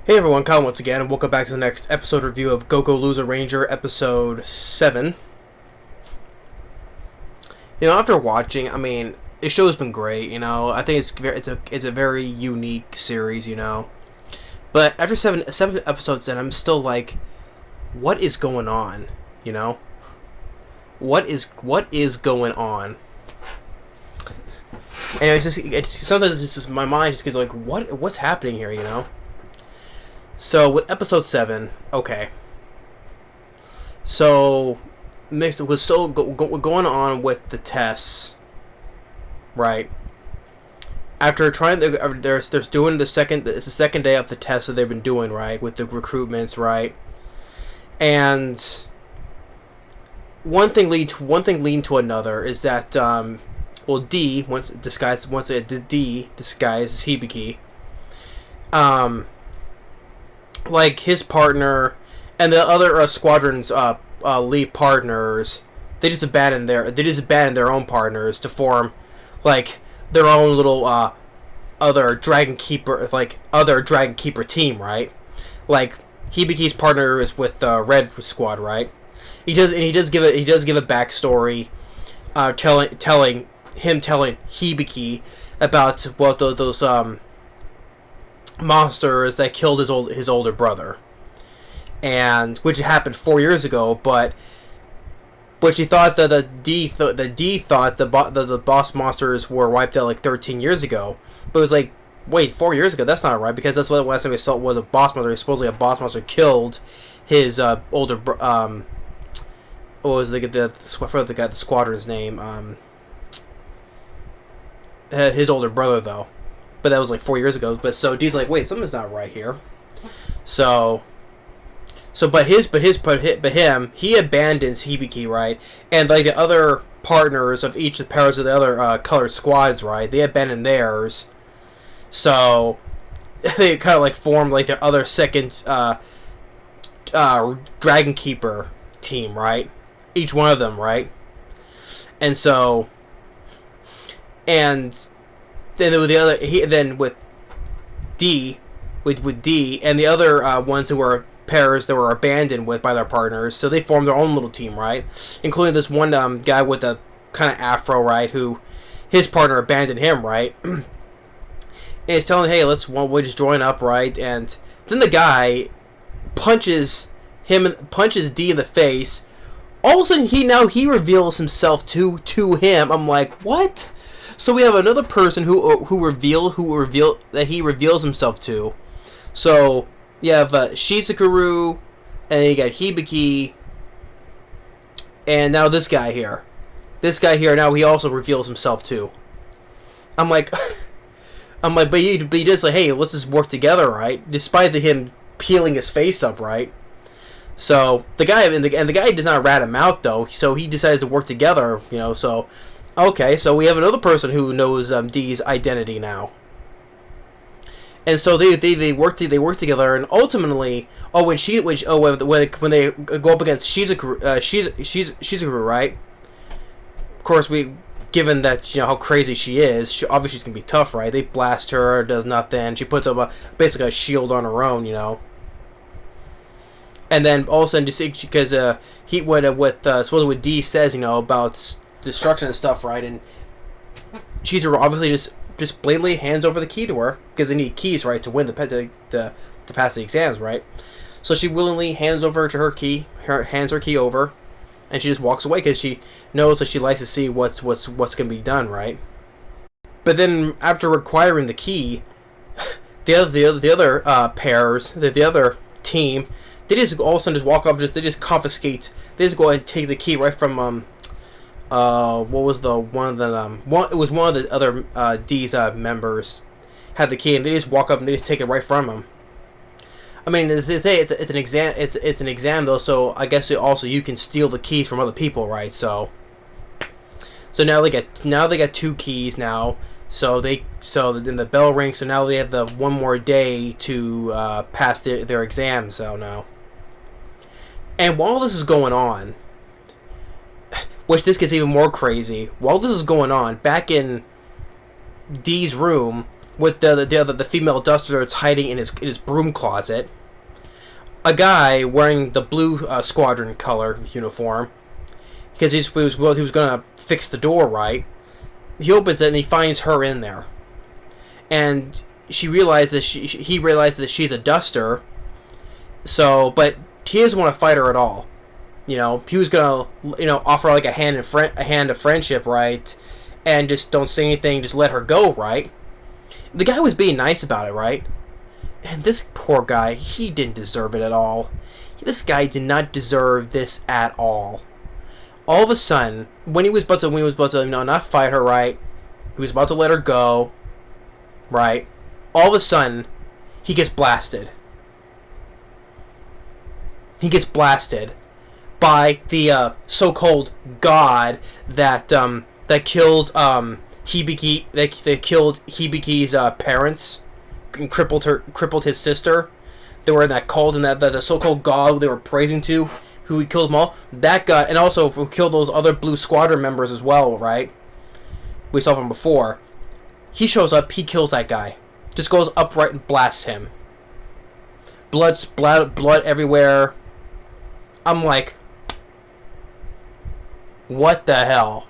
Hey everyone, Kyle once again, and welcome back to the next episode review of Go Loser Ranger, episode 7. After watching, the show's been great, I think it's a very unique series, But after seven episodes in, I'm still like, what is going on, What is going on? And sometimes it's just, my mind just gets like, what's happening here, So, with episode 7, okay. So, mixed was so going on with the tests, right? After trying, they're doing it's the second day of the tests that they've been doing, right, with the recruitments, right? And one thing leading to another is that D disguised Hibiki, like his partner and the other squadron's lead partners, they just abandoned their own partners to form like their own little other Dragon Keeper team, right? Like Hibiki's partner is with the Red Squad, right? He does give a backstory, telling Hibiki about what those monsters that killed his older brother, and which happened 4 years ago. But she thought that the D thought the boss monsters were wiped out like 13 years ago. But it was like, wait, 4 years ago? That's not right, because that's what last time we saw was a boss monster. Supposedly a boss monster killed his older what was I forgot the squadron's name. His older brother though. But that was like 4 years ago. But so D's like, wait, something's not right here. But him, he abandons Hibiki, right? And like the other partners of each of the pairs of the other colored squads, right? They abandon theirs. So they kind of like form like their other second Dragon Keeper team, right? Each one of them, right? And so, and then with the other, with D and the other ones who were pairs that were abandoned by their partners, so they formed their own little team, right? Including this one guy with a kind of afro, right? Who his partner abandoned him, right? And he's telling, hey, we'll just join up, right? And then the guy punches D in the face. All of a sudden, he reveals himself to him. I'm like, what? So we have another person who that he reveals himself to. So you have Shizukuru, and then you got Hibiki, and now this guy here. Now he also reveals himself too. I'm like, but he just like, hey, let's just work together, right? Despite him peeling his face up, right? So the guy does not rat him out though. So he decides to work together, So. Okay, so we have another person who knows D's identity now, and so they work together, and ultimately, when they go up against Shizukuru, right? Of course, given that how crazy she is, obviously she's gonna be tough, right? They blast her, does nothing. She puts up basically a shield on her own, And then all of a sudden, just because he went supposedly what D says, about destruction and stuff, right? And she's obviously just blatantly hands over the key to her, because they need keys, right, to win to pass the exams, right? So she willingly hands over to hands her key over, and she just walks away because she knows that she likes to see what's gonna be done, right? But then after requiring the key, the other pairs, the other team, they just all of a sudden just walk up, they just confiscate, they just go ahead and take the key right from what was the one that it was one of the other D's members had the key, and they just walk up and they just take it right from him. It's an exam though, so I guess you can steal the keys from other people, right? So now they got 2 keys now. So then the bell rings, so now they have the one more day to pass their exam. So now, and while this is going on, which this gets even more crazy. While this is going on, back in D's room, with the female duster that's hiding in his broom closet. A guy wearing the blue squadron color uniform, because he was gonna fix the door, right? He opens it and he finds her in there, and he realizes that she's a duster. So, but he doesn't want to fight her at all. He was gonna offer like a hand of friendship, right? And just don't say anything, just let her go, right? The guy was being nice about it, right? And this poor guy, he didn't deserve it at all. This guy did not deserve this at all. All of a sudden, when he was about to not fight her, right? He was about to let her go, right? All of a sudden, he gets blasted. He gets blasted by the so-called god that killed Hibiki's parents and crippled his sister. They were in that cult, and that the so-called god they were praising to, who he killed them all. That god, and also who killed those other Blue Squadron members as well, right? We saw from before. He shows up, he kills that guy. Just goes upright and blasts him. Blood everywhere. I'm like, what the hell?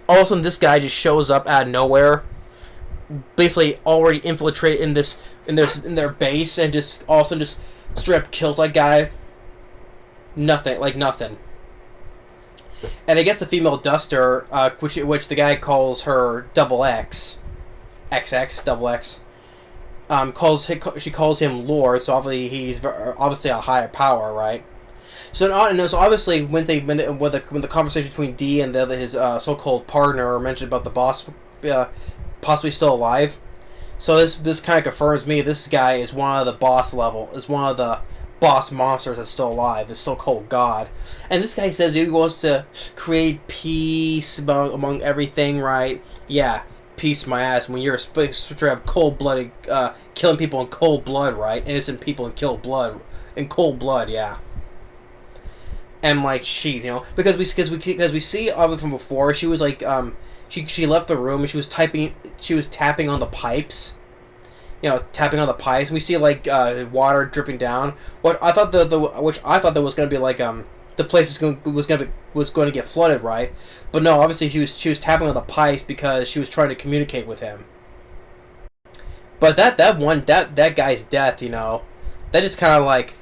All of a sudden, this guy just shows up out of nowhere, basically already infiltrated in their base, and just all of a sudden just straight up kills that guy. Nothing. And I guess the female duster, which the guy calls her Double X, Double X, she calls him Lord. So obviously he's obviously a higher power, right? So obviously when the conversation between D and his so-called partner mentioned about the boss possibly still alive, so this kind of confirms me this guy is one of the boss monsters that's still alive, this so-called god. And this guy says he wants to create peace among everything, right? Yeah, peace my ass when you're straight up cold-blooded, killing people in cold blood, right? Innocent people in cold blood, yeah. And like, jeez, because we see from before, she was like, she left the room and she was tapping on the pipes, tapping on the pipes. And we see like water dripping down. Which I thought that was gonna be like the place was going to get flooded, right? But no, obviously she was tapping on the pipes because she was trying to communicate with him. But that guy's death, that just kind of like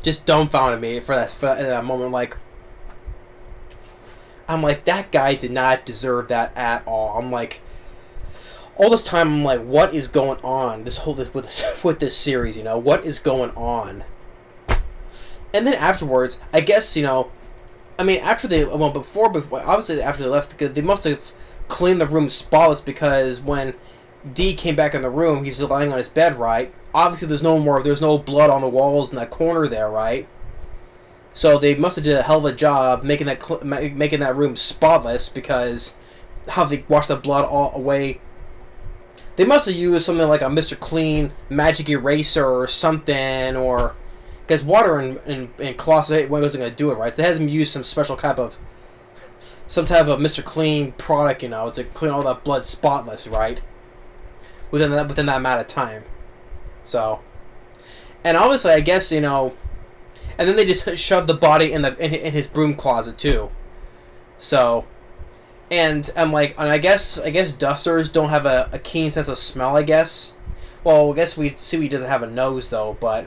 just dumbfounded me for that moment. Like, I'm like, that guy did not deserve that at all. I'm like, all this time I'm like, what is going on? With this series, what is going on? And then afterwards, I guess before obviously after they left, they must have cleaned the room spotless, because when D came back in the room, he's lying on his bed, right? Obviously, there's no blood on the walls in that corner there, right? So they must have did a hell of a job making that room spotless, because how they washed the blood all away. They must have used something like a Mr. Clean magic eraser or something, or because water and cloths wasn't going to do it, right? So they had them use some type of Mr. Clean product, to clean all that blood spotless, right? Within that amount of time. So, and obviously, I guess, and then they just shoved the body in his broom closet too. So, and I'm like, and I guess dusters don't have a keen sense of smell, I guess. Well, I guess we see he doesn't have a nose though, but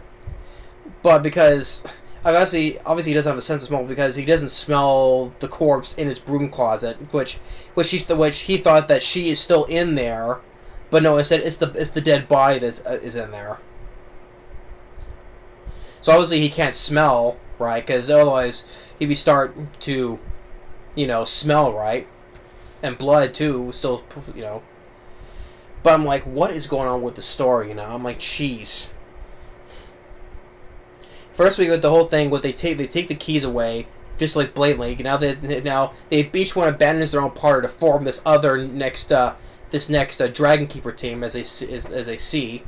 because obviously he doesn't have a sense of smell, because he doesn't smell the corpse in his broom closet, which he thought that she is still in there. But no, instead it's the dead body that is in there. So obviously he can't smell, right? Because otherwise he'd be starting to, smell, right? And blood too, still, But I'm like, what is going on with the story? I'm like, jeez. First we get the whole thing where they take the keys away, just like blatantly. Now they each one abandons their own party to form this other next Dragon Keeper team, as they see.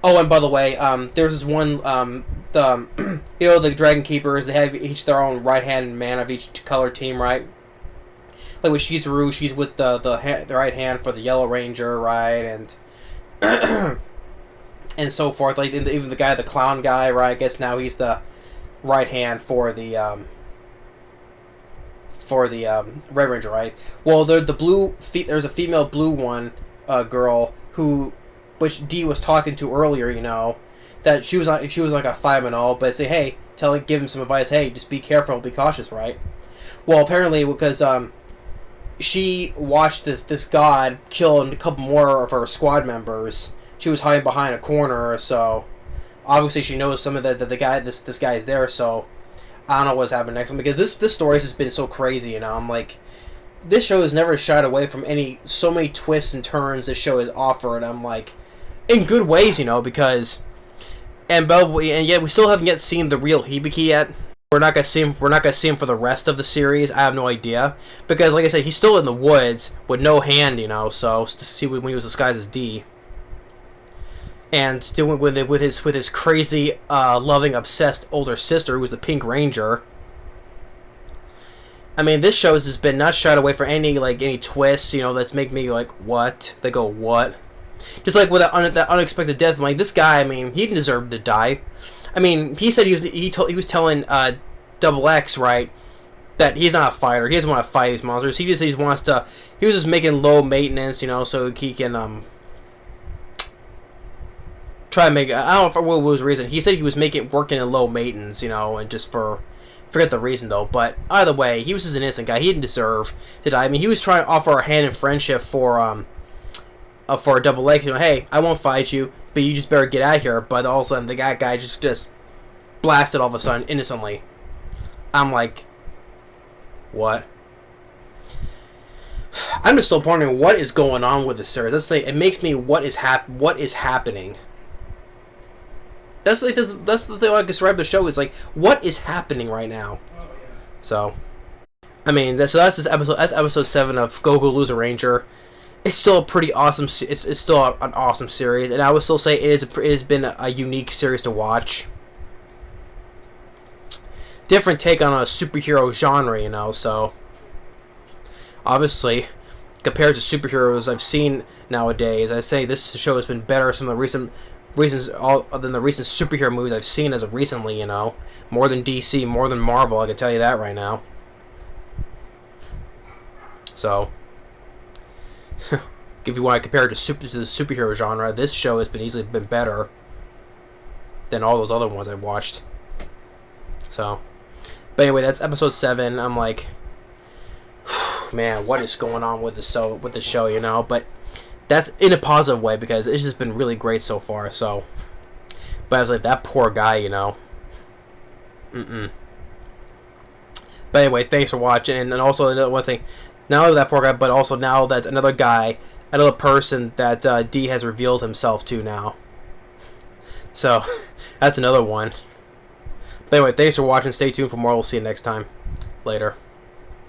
Oh, and by the way, there's this one, the Dragon Keepers, they have each their own right-hand man of each color team, right? like with Shizuru, she's with the right hand for the Yellow Ranger, right, and and so forth. Like even the guy, the clown guy, right? I guess now he's the right hand for the Red Ranger, right? Well, there's a female blue one girl who, which D was talking to earlier, you know, that she was like a 5-0, but say, hey, give him some advice. Hey, just be careful, be cautious, right? Well, apparently because she watched this god kill a couple more of her squad members. She was hiding behind a corner, so obviously she knows some of the guy. This guy is there, so I don't know what's happening next. Because this story has been so crazy, you know. I'm like, this show has never shied away from so many twists and turns this show has offered. I'm like, in good ways, you know, because and yet we still haven't yet seen the real Hibiki yet. We're not gonna see him. We're not gonna see him for the rest of the series. I have no idea because, like I said, he's still in the woods with no hand, you know. So to see when he was disguised as D, and still with his crazy, loving, obsessed older sister who was the Pink Ranger. I mean, this show has been not shied away from any twists, you know, that's make me like, what? They go, what? Just like with that unexpected death, I'm like, this guy, I mean, he didn't deserve to die. I mean, he said he was telling Double X, right, that he's not a fighter. He doesn't want to fight these monsters. He was just making low maintenance, you know, so he can try to make. I don't know what was the reason. He said he was working in low maintenance, you know, and just forget the reason though. But either way, he was just an innocent guy. He didn't deserve to die. I mean, he was trying to offer a hand in friendship for Double X. You know, hey, I won't fight you, but you just better get out of here. But all of a sudden, the guy just blasted all of a sudden innocently. I'm like, what? I'm just still wondering what is going on with the series. Let's say it makes me what is happening. That's the thing I describe the show is like, what is happening right now? Oh, yeah. So, I mean, that's this episode. That's episode 7 of Go Loser Ranger. It's still a pretty awesome. It's still an awesome series, and I would still say it has been a unique series to watch. Different take on a superhero genre, you know. So, obviously, compared to superheroes I've seen nowadays, I say this show has been better. Some of the recent than the recent superhero movies I've seen as of recently, you know, more than DC, more than Marvel. I can tell you that right now. So, if you want to compare it to the superhero genre, this show has easily been better than all those other ones I've watched. So, but anyway, that's episode 7. I'm like, man, what is going on with the show, you know? But that's in a positive way because it's just been really great so far. So, but I was like, that poor guy, you know. But anyway, thanks for watching, and also another one thing. Not only that poor guy, but also now that another person that D has revealed himself to now. So, that's another one. But anyway, thanks for watching. Stay tuned for more. We'll see you next time. Later.